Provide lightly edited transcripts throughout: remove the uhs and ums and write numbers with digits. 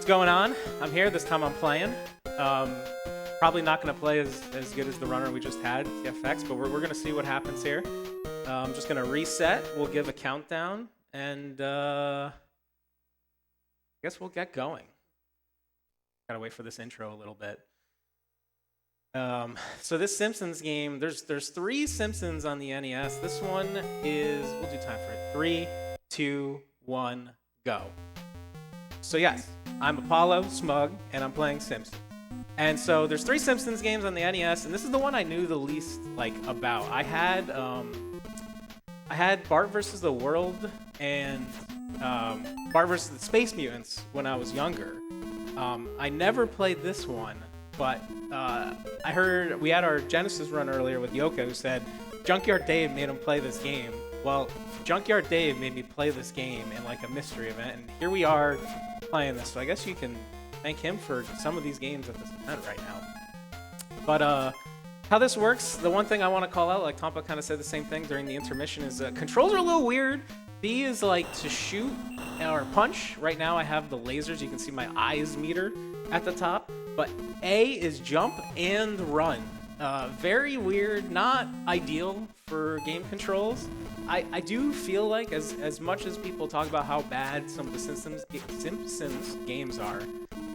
What's going on? I'm here. This time I'm playing. Probably not going to play as good as the runner we just had, TFX, but we're going to see what happens here. I'm just going to reset. We'll give a countdown, and I guess we'll get going. Gotta wait for this intro a little bit. So this Simpsons game, there's 3 Simpsons on the NES. This one is, we'll do time for it. 3, 2, 1, go. So yes, I'm ApolloSmug, and I'm playing Simpsons. And so there's 3 Simpsons games on the NES, and this is the one I knew the least about. I had Bart vs. the World and Bart vs. the Space Mutants when I was younger. I never played this one, but I heard we had our Genesis run earlier with Yoko, who said Junkyard Dave made him play this game. Well, Junkyard Dave made me play this game in like a mystery event, and here we are playing this. So I guess you can thank him for some of these games at this event right now. But how this works, the one thing I want to call out, like Tompa kind of said the same thing during the intermission, is controls are a little weird. B is like to shoot or punch. Right now I have the lasers. You can see my eyes meter at the top. But A is jump and run. Very weird, not ideal for game controls. I do feel like as much as people talk about how bad some of the Simpsons games are,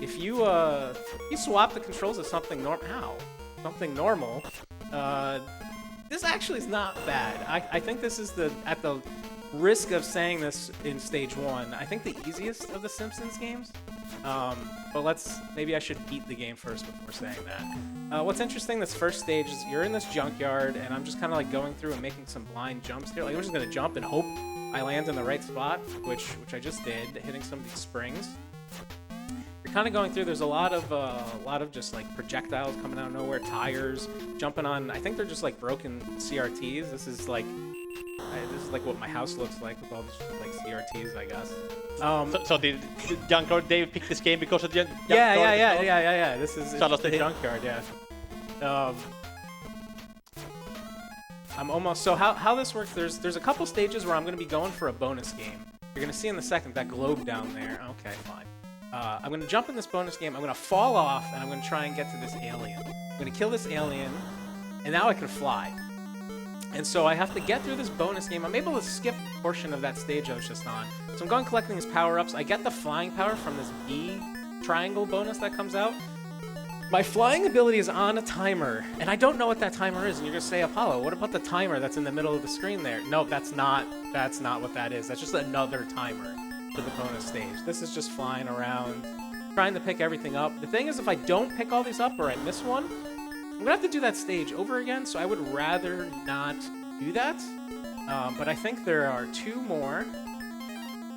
if you swap the controls to something normal, this actually is not bad. I think this is at the risk of saying this in stage 1, I think the easiest of the Simpsons games. But maybe I should beat the game first before saying that. What's interesting, this first stage is you're in this junkyard, and I'm just kind of like going through and making some blind jumps here. Like I'm just gonna jump and hope I land in the right spot, which I just did, hitting some of these springs. You're kind of going through. There's a lot of just like projectiles coming out of nowhere, tires, jumping on. I think they're just like broken CRTs. This is like what my house looks like with all these like CRTs, I guess. So did Junkyard Dave pick this game because of the junkyard? Yeah. This is the junkyard, yeah. I'm almost. So how this works? There's a couple stages where I'm going to be going for a bonus game. You're going to see in the second that globe down there. Okay, fine. I'm going to jump in this bonus game. I'm going to fall off, and I'm going to try and get to this alien. I'm going to kill this alien, and now I can fly. And so I have to get through this bonus game. I'm able to skip a portion of that stage I was just on. So I'm going collecting these power-ups. I get the flying power from this B triangle bonus that comes out. My flying ability is on a timer, and I don't know what that timer is. And you're going to say, Apollo, what about the timer that's in the middle of the screen there? No, that's not what that is. That's just another timer for the bonus stage. This is just flying around, trying to pick everything up. The thing is, if I don't pick all these up or I miss one, I'm going to have to do that stage over again, so I would rather not do that. But I think there are 2 more.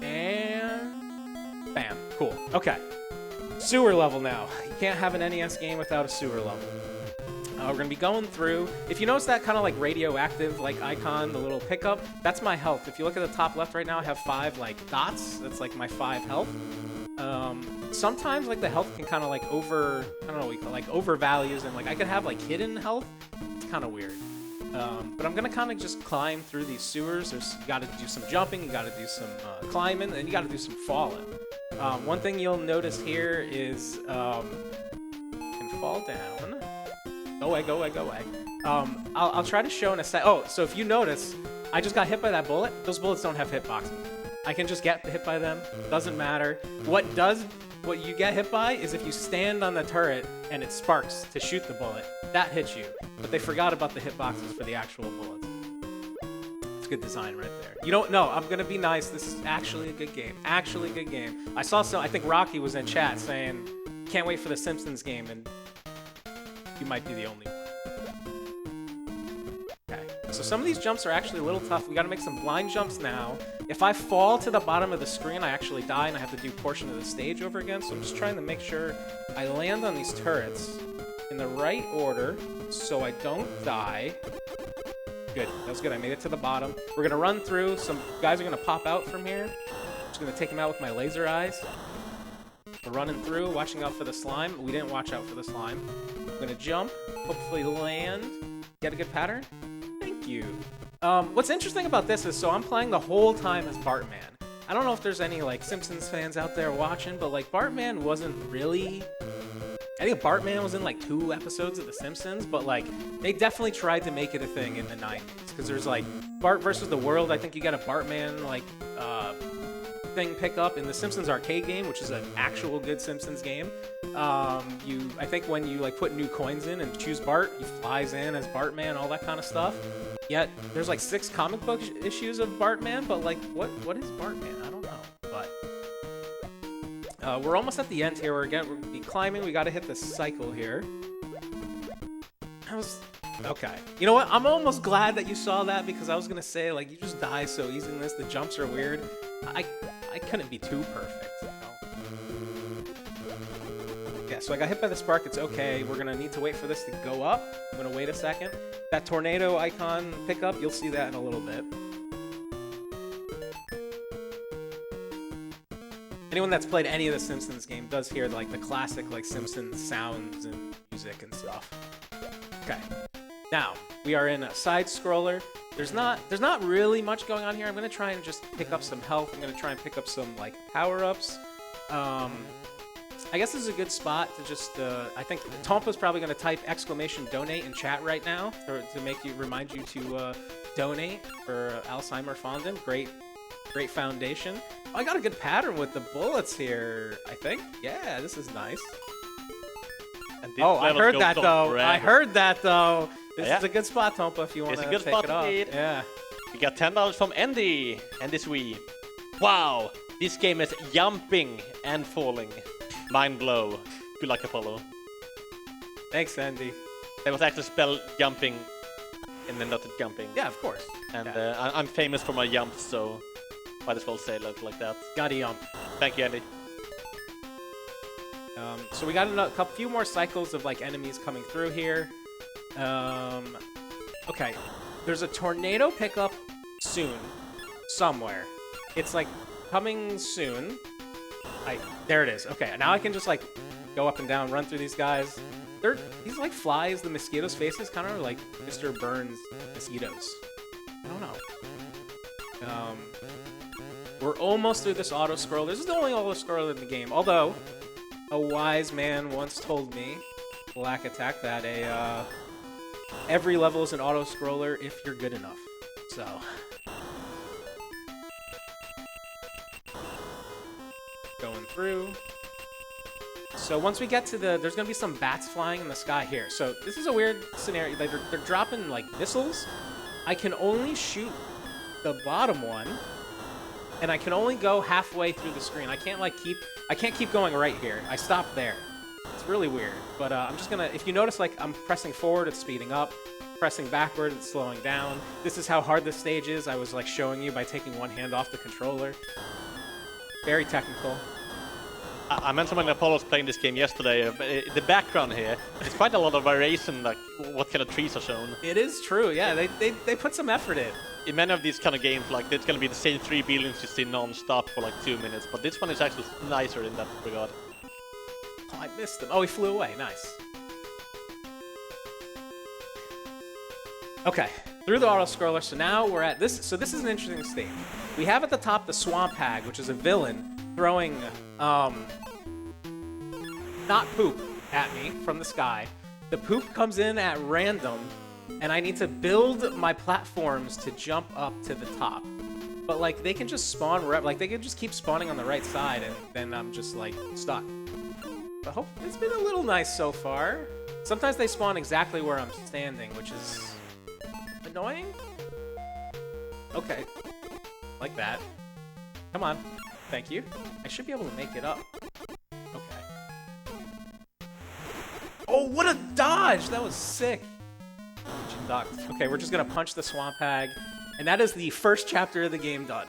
And bam. Cool. Okay. Sewer level now. You can't have an NES game without a sewer level. We're going to be going through. If you notice that kind of like radioactive like icon, the little pickup, that's my health. If you look at the top left right now, I have 5 like dots. That's like my 5 health. Sometimes like the health can kind of like overvalues, and like I could have like hidden health. It's kind of weird. But I'm gonna kind of just climb through these sewers. You got to do some jumping, you got to do some climbing, and you got to do some falling. One thing you'll notice here is you can fall down. Go away. I'll try to show in a sec. Oh, so if you notice, I just got hit by that bullet. Those bullets don't have hitboxes. I can just get hit by them. Doesn't matter. What you get hit by is if you stand on the turret and it sparks to shoot the bullet. That hits you. But they forgot about the hitboxes for the actual bullets. It's good design right there. You don't know. I'm gonna be nice. This is actually a good game. I think Rocky was in chat saying, "Can't wait for the Simpsons game," and you might be the only one. So some of these jumps are actually a little tough. We got to make some blind jumps now. If I fall to the bottom of the screen, I actually die, and I have to do a portion of the stage over again. So I'm just trying to make sure I land on these turrets in the right order so I don't die. Good. That was good. I made it to the bottom. We're going to run through. Some guys are going to pop out from here. I'm just going to take them out with my laser eyes. We're running through, watching out for the slime. We didn't watch out for the slime. I'm going to jump, hopefully land, get a good pattern. Thank you. What's interesting about this is, so I'm playing the whole time as Bartman. I don't know if there's any like Simpsons fans out there watching, but like Bartman wasn't really. I think Bartman was in like 2 episodes of The Simpsons, but like they definitely tried to make it a thing in the 90s because there's like Bart versus the World. I think you got a Bartman like thing pick up in the Simpsons arcade game, which is an actual good Simpsons game. I think when you like put new coins in and choose Bart, he flies in as Bartman, all that kind of stuff. Yet there's like 6 comic book issues of Bartman, but like what is Bartman? I don't know. But we're almost at the end here. We're gonna be climbing. We got to hit the cycle here. Okay. You know what? I'm almost glad that you saw that because I was gonna say like you just die so easy in this. The jumps are weird. I couldn't be too perfect. You know? Yeah. So I got hit by the spark. It's okay. We're gonna need to wait for this to go up. I'm gonna wait a second. That tornado icon pickup. You'll see that in a little bit. Anyone that's played any of the Simpsons game does hear like the classic like Simpsons sounds and music and stuff. Okay. Now, we are in a side scroller. There's not really much going on here. I'm going to try and just pick up some health. I'm going to try and pick up some like power-ups. I guess this is a good spot to just I think Tompa's probably going to type !donate in chat right now to remind you to donate for Alzheimer Fondant. Great foundation. Oh, I got a good pattern with the bullets here, I think. Yeah, this is nice. Oh, I heard that though. This is a good spot, Tompa, if you want to pick it up. Yeah. We got $10 from Andy. Andy's Wii. Wow, this game is jumping and falling. Mind blow. Good luck, Apollo. Thanks, Andy. There was actually spelled jumping and then not jumping. Yeah, of course. And I'm famous for my jumps, so might as well say it like that. Gotta jump. Thank you, Andy. So we got a few more cycles of like enemies coming through here. Okay, there's a tornado pickup soon, somewhere. It's like coming soon. There it is. Okay, now I can just like go up and down, run through these guys. These like flies, the mosquitoes' faces, kind of like Mr. Burns' mosquitoes. I don't know. We're almost through this auto scroll. This is the only auto scroller in the game. Although, a wise man once told me, Black Attack, that every level is an auto scroller if you're good enough. So, going through. So once we get to there's gonna be some bats flying in the sky here. So this is a weird scenario. They're dropping like missiles. I can only shoot the bottom one, and I can only go halfway through the screen. I can't keep going right here. I stopped there. It's really weird. But I'm just gonna, if you notice, like I'm pressing forward, it's speeding up. Pressing backward, it's slowing down. This is how hard this stage is. I was like showing you by taking one hand off the controller. Very technical. I mentioned when Apollo was playing this game yesterday, the background here, there's quite a lot of variation, like what kind of trees are shown. It is true, yeah. They put some effort in. In many of these kind of games, like it's going to be the same 3 buildings you see non-stop for like 2 minutes, but this one is actually nicer in that regard. Oh, I missed him. Oh, he flew away. Nice. Okay, through the auto-scroller, so now we're at this. So this is an interesting stage. We have at the top the Swamp Hag, which is a villain, throwing, not poop at me from the sky. The poop comes in at random, and I need to build my platforms to jump up to the top. But, like, they can just spawn wherever. Like, they can just keep spawning on the right side, and then I'm just, like, stuck. But hope it's been a little nice so far. Sometimes they spawn exactly where I'm standing, which is annoying. Okay. Like that. Come on. Thank you. I should be able to make it up. Okay. Oh, what a dodge! That was sick. Okay, we're just gonna punch the Swamp Hag, and that is the first chapter of the game done.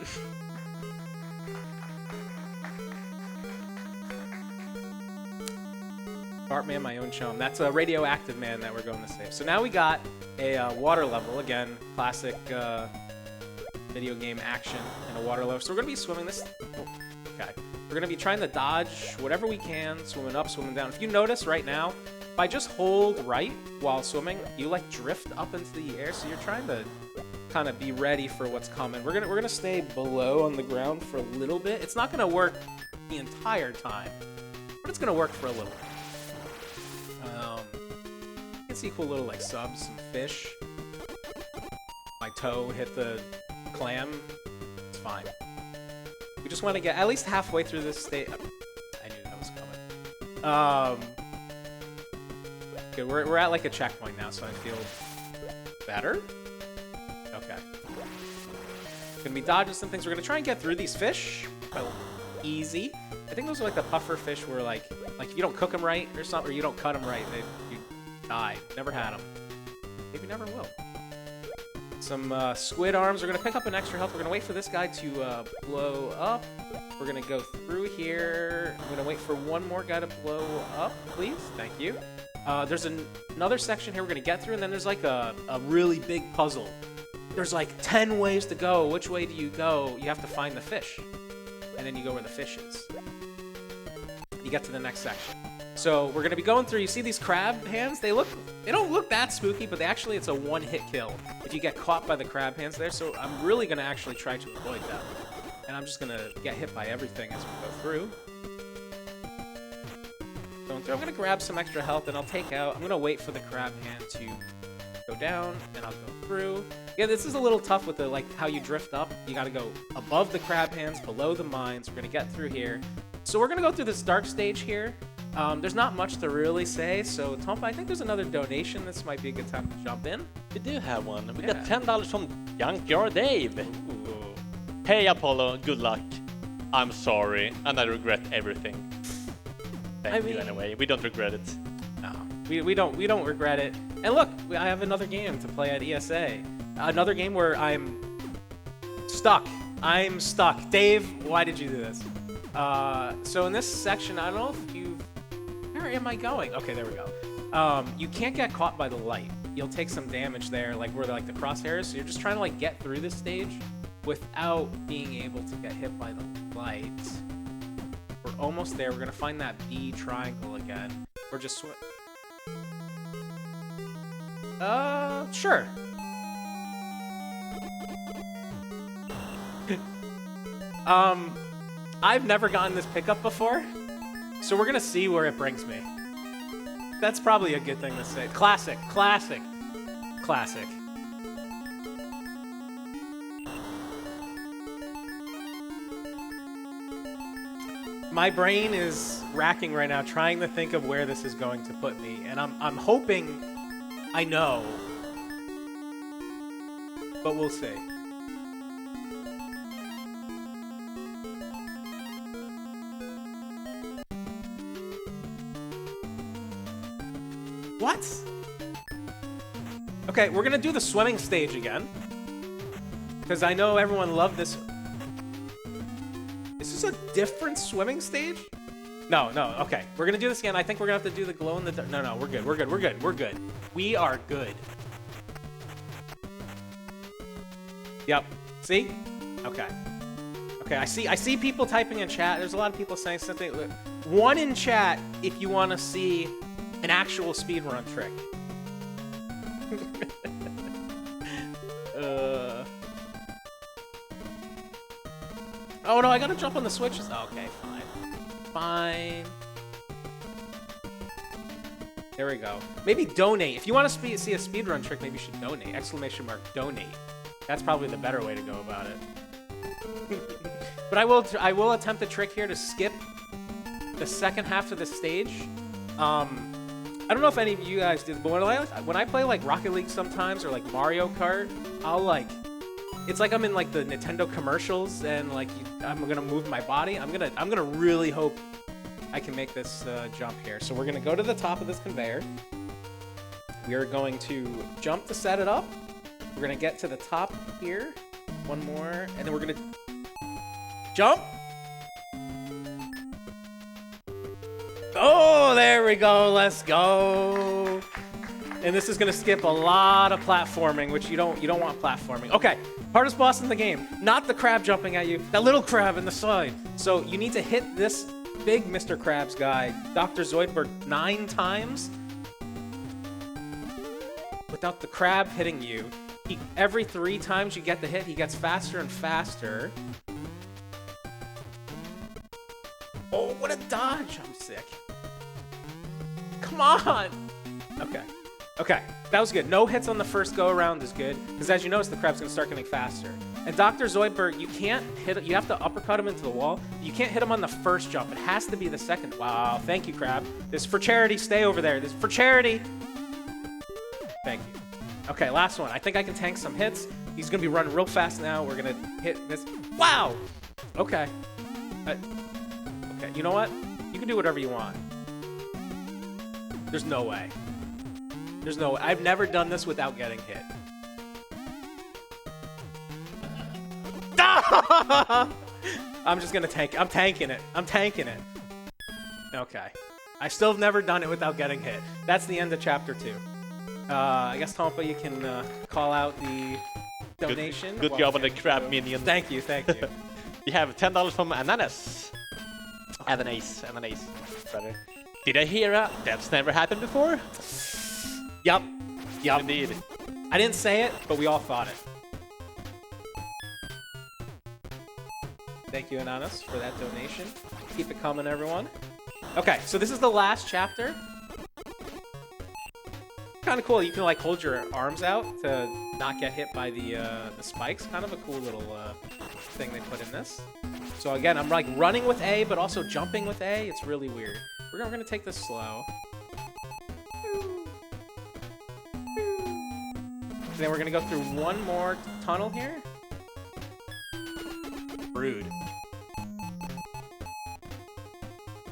Bartman, my own chum. That's a Radioactive Man that we're going to save. So now we got a water level. Again, classic video game action in a water level. So we're going to be swimming this. Oh, okay. We're going to be trying to dodge whatever we can, swimming up, swimming down. If you notice right now, if I just hold right while swimming, you like drift up into the air. So you're trying to kind of be ready for what's coming. We're gonna stay below on the ground for a little bit. It's not gonna work the entire time, but it's gonna work for a little bit. You can see cool little like subs, some fish. My toe hit the clam. It's fine. We just want to get at least halfway through this state. I knew that was coming. Good. We're at like a checkpoint now, so I feel better. Okay. Gonna be dodging some things. We're gonna try and get through these fish. Oh, easy. I think those are like the puffer fish where like if you don't cook them right or something, or you don't cut them right, you die. Never had them. Maybe never will. Some squid arms. We're gonna pick up an extra health. We're gonna wait for this guy to blow up. We're gonna go through here. I'm gonna wait for one more guy to blow up, please. Thank you. There's another section here we're gonna get through, and then there's like a really big puzzle. There's like 10 ways to go. Which way do you go? You have to find the fish, and then you go where the fish is. You get to the next section. So we're gonna be going through. You see these crab hands? They don't look that spooky, but it's a one-hit kill if you get caught by the crab hands there. So I'm really gonna actually try to avoid them, and I'm just gonna get hit by everything as we go through. Going through. I'm gonna grab some extra health, and I'll take out. I'm gonna wait for the crab hand to go down, and I'll go through. Yeah, this is a little tough with the how you drift up. You gotta go above the crab hands, below the mines. We're gonna get through here. So we're gonna go through this dark stage here. There's not much to really say, so Tompa, I think there's another donation. This might be a good time to jump in. We do have one. We got $10 from Junkyard Dave. Ooh. Hey Apollo, good luck. I'm sorry, and I regret everything. Thank you anyway. We don't regret it. No, we don't regret it. And look, I have another game to play at ESA. Another game where I'm stuck. I'm stuck. Dave, why did you do this? So in this section, I don't know if you... Where am I going? Okay, there we go. You can't get caught by the light. You'll take some damage there, like where the crosshairs. So you're just trying to get through this stage without being able to get hit by the light. We're almost there. We're gonna find that B triangle again. We're just sure. I've never gotten this pickup before, so we're gonna see where it brings me. That's probably a good thing to say. Classic, classic, classic. My brain is racking right now, trying to think of where this is going to put me, and I'm hoping I know, but we'll see. What? Okay, we're gonna do the swimming stage again, because I know everyone loved this. Is this a different swimming stage? No, okay. We're gonna do this again. I think we're gonna have to do the glow in the dark. No, we're good. We are good. Yep. See? Okay. Okay, I see people typing in chat. There's a lot of people saying something. One in chat if you want to see an actual speedrun trick. Oh no, I gotta jump on the switches. Okay, fine. There we go. Maybe donate. If you want to see a speedrun trick, maybe you should donate. Exclamation mark donate. That's probably the better way to go about it. But I will attempt a trick here to skip the second half of the stage. I don't know if any of you guys do, but when I play Rocket League sometimes, or Mario Kart, I'll it's like I'm in the Nintendo commercials, and I'm gonna move my body. I'm gonna really hope I can make this jump here. So we're gonna go to the top of this conveyor. We are going to jump to set it up. We're gonna get to the top here. One more, and then we're gonna jump. Oh, there we go. Let's go. And this is gonna skip a lot of platforming, which you don't want platforming. Okay, hardest boss in the game. Not the crab jumping at you, that little crab in the side. So you need to hit this big Mr. Krabs guy, Dr. Zoidberg, 9 times without the crab hitting you. every 3 times you get the hit, he gets faster and faster. Oh, what a dodge! I'm sick. Come on! Okay. Okay, that was good. No hits on the first go-around is good, because as you notice, the crab's going to start getting faster. And Dr. Zoidberg, you can't hit it. You have to uppercut him into the wall. You can't hit him on the first jump. It has to be the second. Wow, thank you, crab. This is for charity. Stay over there. This is for charity. Thank you. Okay, last one. I think I can tank some hits. He's going to be running real fast now. We're going to hit this. Wow! Okay. Okay, you know what? You can do whatever you want. There's no way. There's no way. I've never done this without getting hit. I'm just gonna tank. I'm tanking it. I'm tanking it. Okay. I still have never done it without getting hit. That's the end of chapter 2. I guess, Tompa, you can call out the donation. Good job on the crab minion. Thank you, thank you. You have $10 from Ananas. Ananas. Brother. Did I hear that's never happened before? Yup. Indeed. I didn't say it, but we all thought it. Thank you, Ananas, for that donation. Keep it coming, everyone. Okay, so this is the last chapter. Kind of cool. You can like hold your arms out to not get hit by the spikes. Kind of a cool little thing they put in this. So again, I'm like running with A, but also jumping with A. It's really weird. We're gonna take this slow. Then we're gonna go through one more tunnel here. Rude.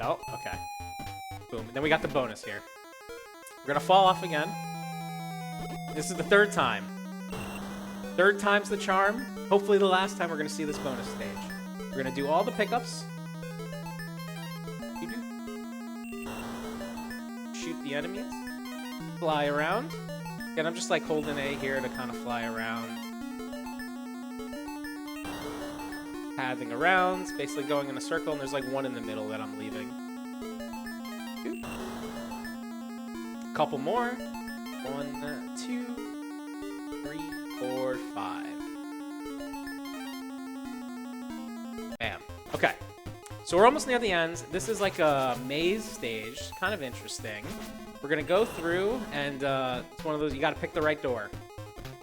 Oh, okay. Boom. And then we got the bonus here. We're gonna fall off again. This is the 3rd time. 3rd time's the charm. Hopefully the last time we're gonna see this bonus stage. We're gonna do all the pickups. Shoot the enemies. Fly around. Again, I'm just like holding A here to kind of fly around. Pathing around, basically going in a circle, and there's like one in the middle that I'm leaving. Couple more. 1, 2, 3, 4, 5. Bam. Okay. So we're almost near the end. This is like a maze stage. Kind of interesting. We're going to go through, and it's one of those, you got to pick the right door.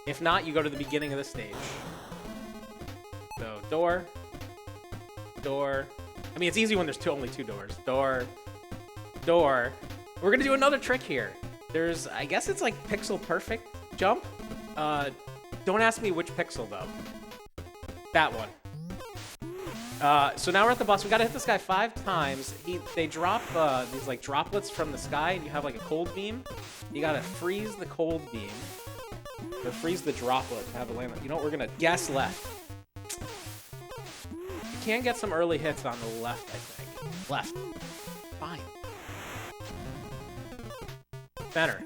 If not, you go to the beginning of the stage. So, door. Door. I mean, it's easy when there's only 2 doors. Door. Door. We're going to do another trick here. There's, I guess it's like pixel perfect jump. Don't ask me which pixel, though. That one. So now we're at the boss. We gotta hit this guy 5 times. They drop these like droplets from the sky, and you have like a cold beam. You gotta freeze the cold beam, or freeze the droplet to have it land. You know what? We're gonna guess left. You can get some early hits on the left, I think. Left. Fine. Center.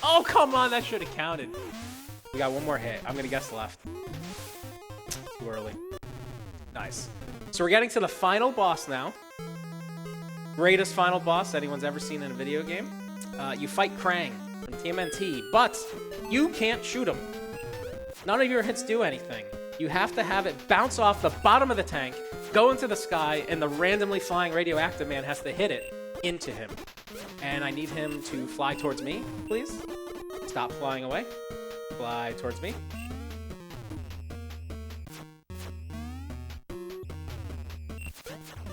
Oh, come on! That should have counted. We got one more hit. I'm gonna guess left. Too early. Nice. So we're getting to the final boss now. Greatest final boss anyone's ever seen in a video game. You fight Krang from TMNT, but you can't shoot him. None of your hits do anything. You have to have it bounce off the bottom of the tank, go into the sky, and the randomly flying Radioactive Man has to hit it into him. And I need him to fly towards me, please. Stop flying away. Fly towards me.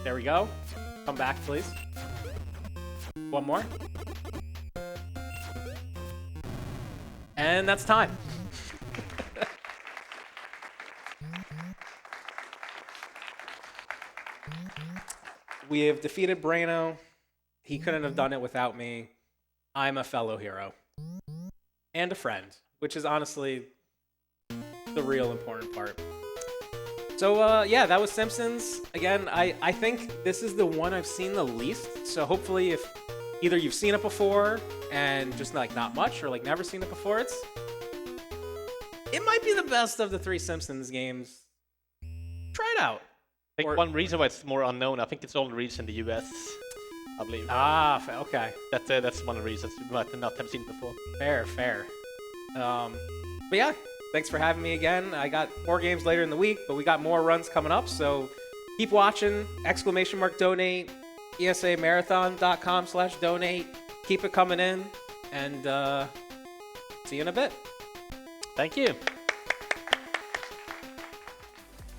There we go. Come back, please. One more. And that's time. We have defeated Braino. He couldn't have done it without me. I'm a fellow hero. And a friend, which is honestly the real important part. So, yeah, that was Simpsons. Again, I think this is the one I've seen the least. So hopefully if either you've seen it before and just like not much, or like never seen it before, it might be the best of the 3 Simpsons games. Try it out. I think one reason why it's more unknown, I think it's only released in the US, I believe. Ah, okay. That's one of the reasons you might not have seen it before. Fair. But yeah, thanks for having me again. I got more games later in the week, but we got more runs coming up, so keep watching. !donate, esamarathon.com/donate. Keep it coming in, and see you in a bit. Thank you.